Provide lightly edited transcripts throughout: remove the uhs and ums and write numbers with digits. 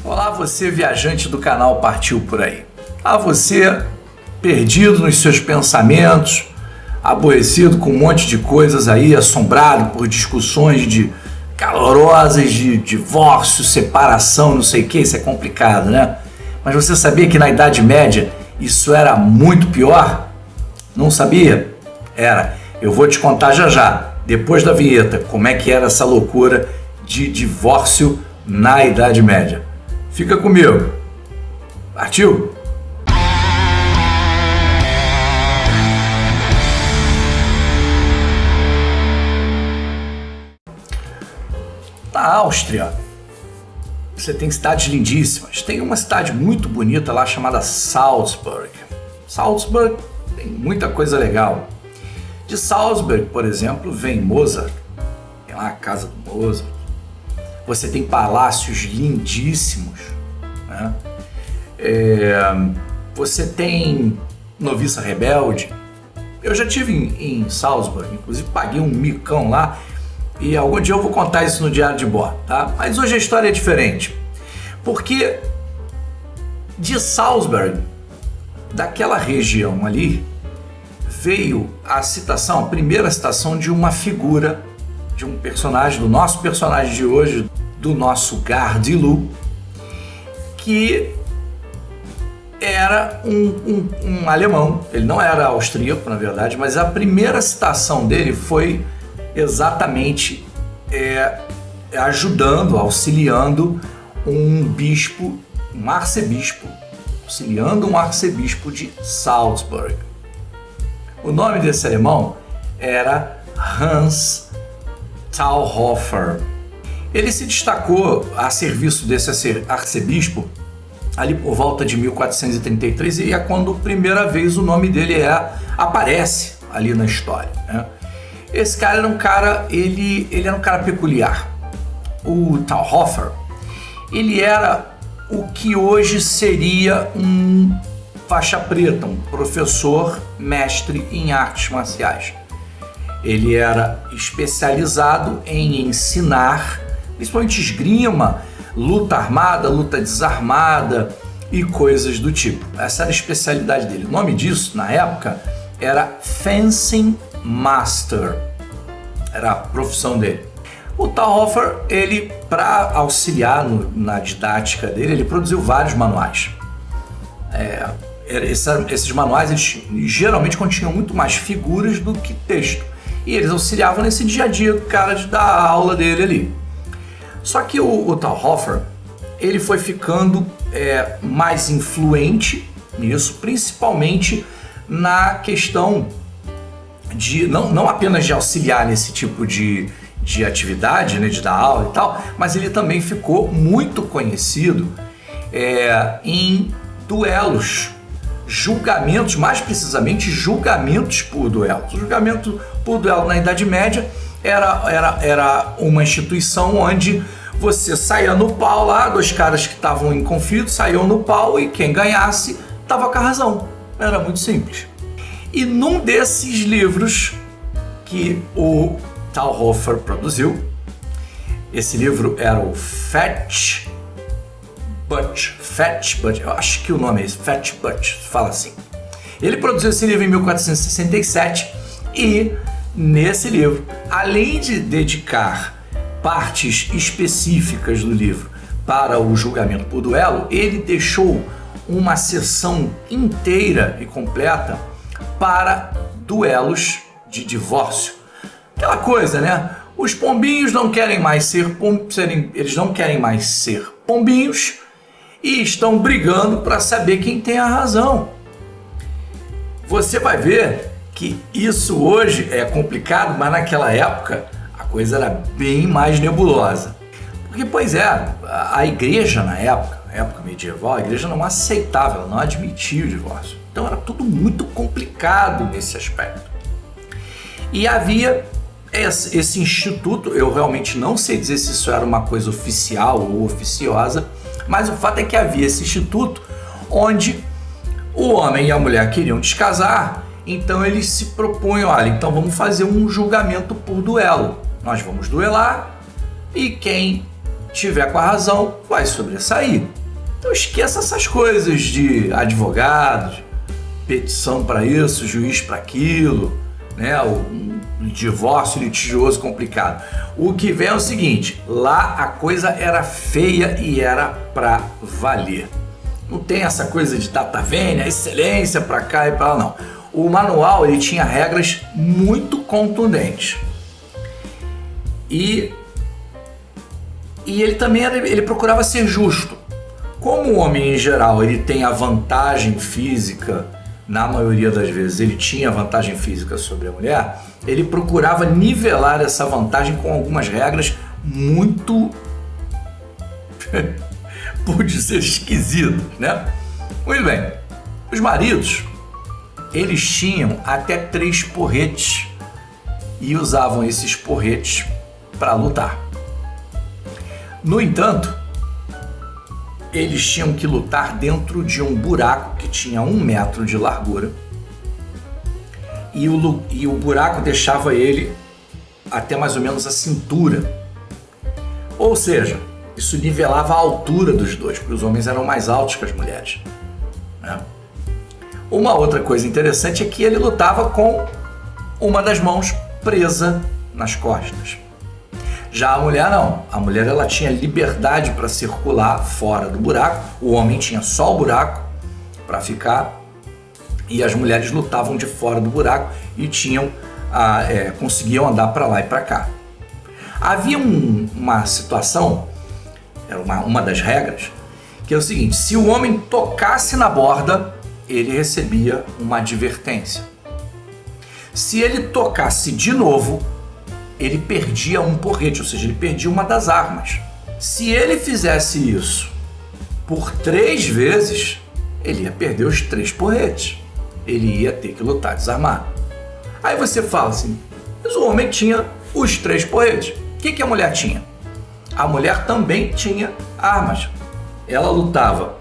Olá, você viajante do canal Partiu Por Aí. Ah, você perdido nos seus pensamentos, aborrecido com um monte de coisas aí, assombrado por discussões calorosas de divórcio, separação, não sei o que, isso é complicado, né? Mas você sabia que na Idade Média isso era muito pior? Não sabia? Era. Eu vou te contar já, depois da vinheta, como é que era essa loucura de divórcio na Idade Média. Fica comigo. Partiu? Na Áustria, você tem cidades lindíssimas. Tem uma cidade muito bonita lá chamada Salzburg. Salzburg tem muita coisa legal. De Salzburg, por exemplo, vem Mozart. Tem lá a casa do Mozart. Você tem palácios lindíssimos, né? Você tem Noviça Rebelde. Eu já estive em Salzburg, inclusive paguei um micão lá e algum dia eu vou contar isso no diário de bordo, tá? Mas hoje a história é diferente, porque de Salzburg, daquela região ali, veio a primeira citação de uma figura, de um personagem, do nosso personagem de hoje, do nosso Gare de Lyon, que era um alemão. Ele não era austríaco, na verdade, mas a primeira citação dele foi exatamente ajudando, auxiliando um arcebispo de Salzburg. O nome desse alemão era Hans Talhofer. Ele se destacou a serviço desse arcebispo ali por volta de 1433 e é quando primeira vez o nome dele aparece ali na história, né? Esse cara era um cara, ele era um cara peculiar. O Talhofer, ele era o que hoje seria um faixa preta, um professor mestre em artes marciais. Ele era especializado em ensinar, principalmente esgrima, luta armada, luta desarmada e coisas do tipo. Essa era a especialidade dele. O nome disso, na época, era Fencing Master. Era a profissão dele. O Talhofer, ele, para auxiliar na didática dele, ele produziu vários manuais. Esses manuais, eles geralmente continham muito mais figuras do que texto. E eles auxiliavam nesse dia a dia do cara de dar a aula dele ali. Só que o Talhofer, ele foi ficando mais influente nisso, principalmente na questão de não apenas de auxiliar nesse tipo de atividade, né, de dar aula e tal, mas ele também ficou muito conhecido em duelos, julgamentos, mais precisamente julgamentos por duelo. O julgamento por duelo na Idade Média era uma instituição onde você saía no pau lá, dois caras que estavam em conflito saíam no pau e quem ganhasse estava com a razão. Era muito simples. E num desses livros que o Talhofer produziu, esse livro era o Fetch But, eu acho que o nome é esse, Fetch But, fala assim. Ele produziu esse livro em 1467 e nesse livro, além de dedicar partes específicas do livro para o julgamento por duelo, ele deixou uma seção inteira e completa para duelos de divórcio. Aquela coisa, né? Os pombinhos não querem mais ser pombinhos e estão brigando para saber quem tem a razão. Você vai ver que isso hoje é complicado, mas naquela época a coisa era bem mais nebulosa. Porque, a igreja na época medieval, a igreja não aceitava, ela não admitia o divórcio. Então era tudo muito complicado nesse aspecto. E havia esse instituto, eu realmente não sei dizer se isso era uma coisa oficial ou oficiosa, mas o fato é que havia esse instituto onde o homem e a mulher queriam descasar, então eles se propunham, olha, então vamos fazer um julgamento por duelo. Nós vamos duelar e quem tiver com a razão, vai sobressair. Então esqueça essas coisas de advogados, petição para isso, juiz para aquilo, né? Um divórcio litigioso complicado. O que vem é o seguinte, lá a coisa era feia e era para valer. Não tem essa coisa de data vênia, excelência para cá e para lá, não. O manual ele tinha regras muito contundentes. E ele também ele procurava ser justo. Como o homem em geral ele tem a vantagem física, na maioria das vezes ele tinha vantagem física sobre a mulher, ele procurava nivelar essa vantagem com algumas regras muito, por dizer, esquisitas, né? Muito bem, os maridos, eles tinham até 3 porretes e usavam esses porretes para lutar. No entanto, eles tinham que lutar dentro de um buraco que tinha 1 metro de largura e o buraco deixava ele até mais ou menos a cintura. Ou seja, isso nivelava a altura dos dois, porque os homens eram mais altos que as mulheres, né? Uma outra coisa interessante é que ele lutava com uma das mãos presa nas costas. Já a mulher não. A mulher ela tinha liberdade para circular fora do buraco. O homem tinha só o buraco para ficar e as mulheres lutavam de fora do buraco e conseguiam andar para lá e para cá. Havia uma situação, era uma das regras, que é o seguinte: se o homem tocasse na borda, ele recebia uma advertência. Se ele tocasse de novo, ele perdia um porrete, ou seja, ele perdia uma das armas. Se ele fizesse isso por 3 vezes, ele ia perder os 3 porretes. Ele ia ter que lutar desarmado. Aí você fala assim, mas o homem tinha os 3 porretes. O que a mulher tinha? A mulher também tinha armas. Ela lutava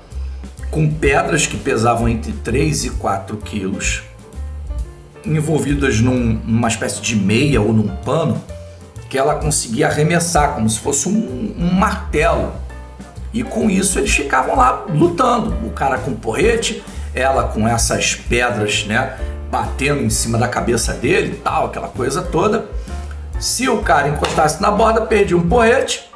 com pedras que pesavam entre 3 e 4 quilos, envolvidas numa espécie de meia ou num pano, que ela conseguia arremessar como se fosse um martelo. E com isso eles ficavam lá lutando. O cara com porrete, ela com essas pedras, né, batendo em cima da cabeça dele e tal, aquela coisa toda. Se o cara encostasse na borda, perdia um porrete.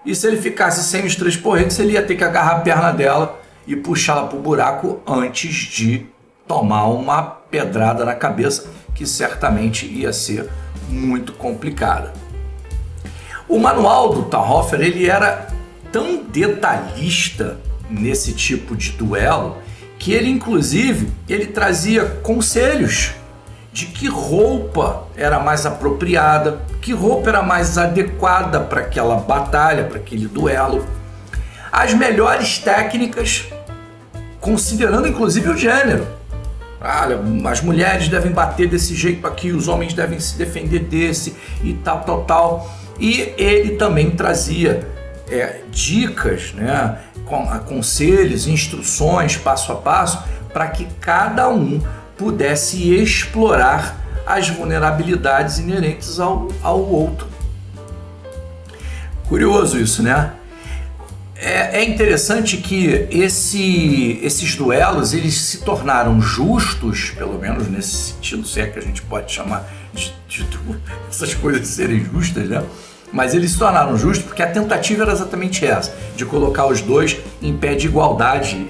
E se ele ficasse sem os 3 porretes, ele ia ter que agarrar a perna dela e puxá-la para o buraco antes de tomar uma pedrada na cabeça, que certamente ia ser muito complicada. O manual do Talhofer, ele era tão detalhista nesse tipo de duelo que ele, inclusive, ele trazia conselhos de que roupa era mais apropriada, que roupa era mais adequada para aquela batalha, para aquele duelo, as melhores técnicas, considerando inclusive o gênero. As mulheres devem bater desse jeito aqui, os homens devem se defender desse e tal. E ele também trazia dicas, né, conselhos, instruções passo a passo para que cada um pudesse explorar as vulnerabilidades inerentes ao outro. Curioso isso, né? É interessante que esses duelos eles se tornaram justos, pelo menos nesse sentido, se é que a gente pode chamar de essas coisas serem justas, né? Mas eles se tornaram justos porque a tentativa era exatamente essa, de colocar os dois em pé de igualdade,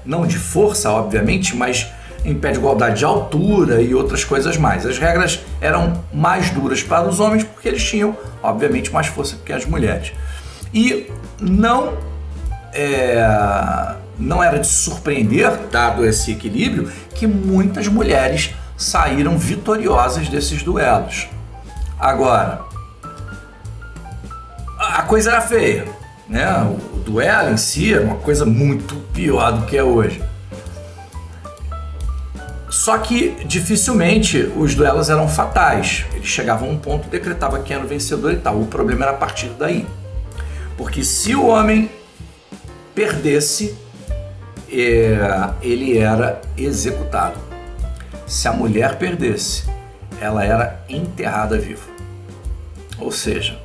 não de força, obviamente, mas em pé de igualdade de altura e outras coisas mais. As regras eram mais duras para os homens porque eles tinham, obviamente, mais força que as mulheres. E não era de surpreender, dado esse equilíbrio, que muitas mulheres saíram vitoriosas desses duelos. Agora, a coisa era feia, né? O duelo em si era uma coisa muito pior do que é hoje. Só que dificilmente os duelos eram fatais. Eles chegavam a um ponto, decretava quem era o vencedor e tal. O problema era a partir daí. Porque se o homem perdesse, ele era executado. Se a mulher perdesse, ela era enterrada viva. Ou seja,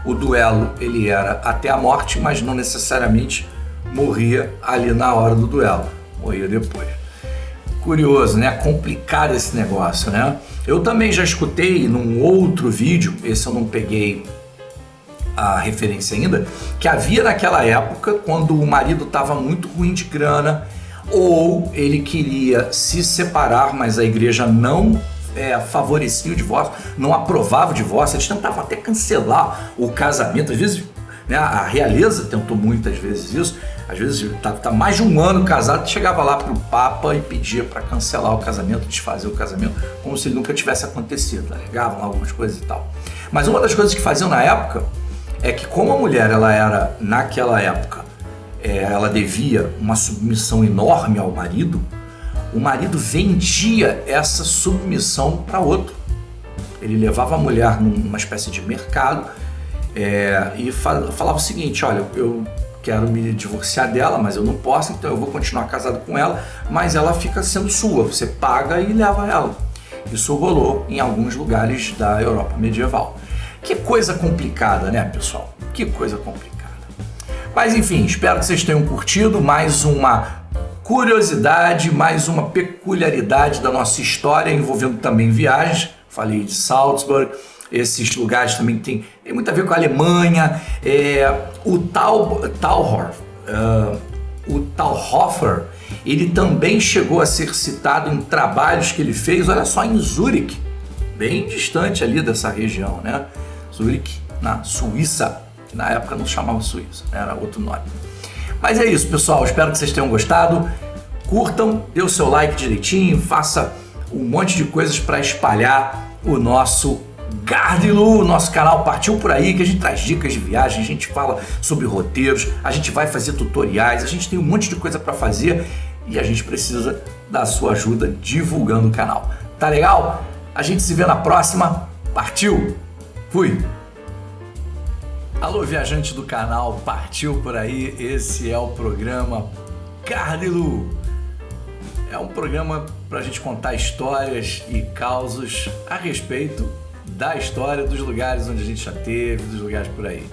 o duelo ele era até a morte, mas não necessariamente morria ali na hora do duelo, morria depois. Curioso, né? Complicado esse negócio, né? Eu também já escutei num outro vídeo, esse eu não peguei a referência ainda, que havia naquela época, quando o marido estava muito ruim de grana, ou ele queria se separar, mas a igreja não favorecia o divórcio, não aprovava o divórcio, eles tentavam até cancelar o casamento, às vezes, né, a realeza tentou muitas vezes isso, às vezes tá mais de um ano casado, chegava lá pro Papa e pedia para cancelar o casamento, desfazer o casamento, como se ele nunca tivesse acontecido, alegavam algumas coisas e tal. Mas uma das coisas que faziam na época é que, como a mulher ela era, naquela época, ela devia uma submissão enorme ao marido, o marido vendia essa submissão para outro. Ele levava a mulher numa espécie de mercado e falava o seguinte: olha, eu quero me divorciar dela, mas eu não posso, então eu vou continuar casado com ela, mas ela fica sendo sua, você paga e leva ela. Isso rolou em alguns lugares da Europa medieval. Que coisa complicada, né, pessoal? Que coisa complicada. Mas enfim, espero que vocês tenham curtido mais uma curiosidade, mais uma peculiaridade da nossa história, envolvendo também viagens. Falei de Salzburg, esses lugares também tem muito a ver com a Alemanha. O Talhofer, ele também chegou a ser citado em trabalhos que ele fez, olha só, em Zurique, bem distante ali dessa região, né? Zurique, na Suíça, que na época não chamava Suíça, né? Era outro nome. Mas é isso, pessoal, espero que vocês tenham gostado. Curtam, dê o seu like direitinho, faça um monte de coisas para espalhar o nosso Gardelu, o nosso canal Partiu Por Aí, que a gente traz dicas de viagem, a gente fala sobre roteiros, a gente vai fazer tutoriais, a gente tem um monte de coisa para fazer e a gente precisa da sua ajuda divulgando o canal. Tá legal? A gente se vê na próxima. Partiu! Fui! Alô, viajante do canal Partiu Por Aí, esse é o programa Gardelu. É um programa para a gente contar histórias e causos a respeito da história dos lugares onde a gente já teve, dos lugares por aí.